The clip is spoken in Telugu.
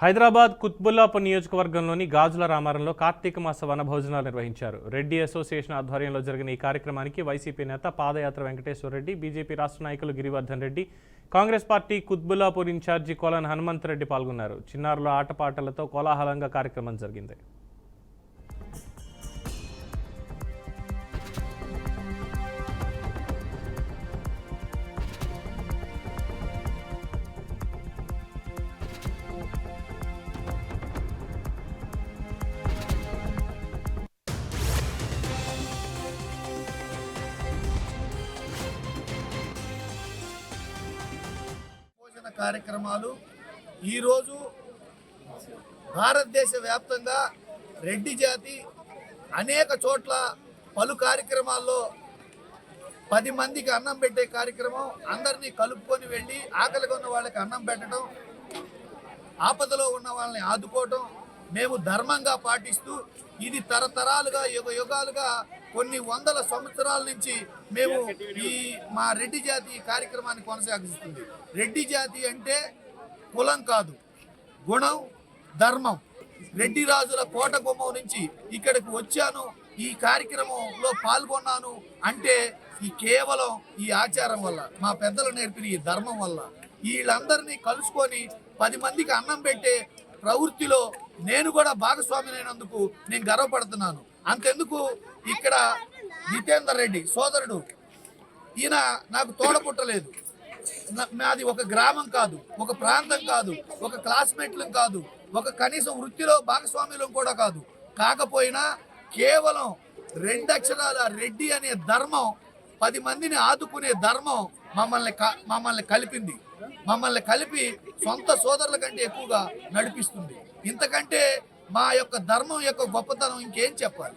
హైదరాబాద్ కుత్బుల్లాపూర్ నియోజకవర్గంలోని గాజుల రామారంలో కార్తీక మాస వనభోజనాలు నిర్వహించారు. రెడ్డి అసోసియేషన్ ఆధ్వర్యంలో జరిగిన ఈ కార్యక్రమానికి వైసీపీ నేత పాదయాత్ర వెంకటేశ్వర రెడ్డి, బీజేపీ రాష్ట్ర నాయకులు గిరివర్ధన్ రెడ్డి, కాంగ్రెస్ పార్టీ కుత్బుల్లాపూర్ ఇన్ఛార్జి కోలన్ హనుమంత్ రెడ్డి పాల్గొన్నారు. చిన్నారుల ఆటపాటలతో కోలాహలంగా కార్యక్రమం జరిగింది. కార్యక్రమాలు ఈరోజు భారతదేశ వ్యాప్తంగా రెడ్డి జాతి అనేక చోట్ల పలు కార్యక్రమాల్లో 10 మందికి అన్నం పెట్టే కార్యక్రమం, అందరినీ కలుపుకొని వెళ్ళి ఆకలిగా ఉన్న వాళ్ళకి అన్నం పెట్టడం, ఆపదలో ఉన్న వాళ్ళని ఆదుకోవటం మేము ధర్మంగా పాటిస్తూ ఇది తరతరాలుగా యుగాలుగా కొన్ని వందల సంవత్సరాల నుంచి మేము ఈ మా రెడ్డి జాతి కార్యక్రమాన్ని కొనసాగిస్తుంది. రెడ్డి జాతి అంటే కులం కాదు, గుణం, ధర్మం. రెడ్డి రాజుల కోట గుమ్మం నుంచి ఇక్కడికి వచ్చాను, ఈ కార్యక్రమంలో పాల్గొన్నాను అంటే ఈ కేవలం ఈ ఆచారం వల్ల, మా పెద్దలు నేర్పిన ఈ ధర్మం వల్ల. వీళ్ళందరినీ కలుసుకొని 10 మందికి అన్నం పెట్టే ప్రవృత్తిలో నేను కూడా భాగస్వామినైనందుకు నేను గర్వపడుతున్నాను. అంతెందుకు, ఇక్కడ జితేందర్ రెడ్డి సోదరుడు, ఈయన నాకు తోడపుట్టలేదు. మాది ఒక గ్రామం కాదు, ఒక ప్రాంతం కాదు, ఒక క్లాస్మేట్లం కాదు, ఒక కనీసం వృత్తిలో భాగస్వామ్యం కూడా కాదు. కాకపోయినా కేవలం 2 అక్షరాల రెడ్డి అనే ధర్మం, 10 మందిని ఆదుకునే ధర్మం మమ్మల్ని కలిపింది. మమ్మల్ని కలిపి సొంత సోదరుల కంటే ఎక్కువగా నడిపిస్తుంది. ఇంతకంటే మా యొక్క ధర్మం యొక్క గొప్పతనం ఇంకేం చెప్పాలి?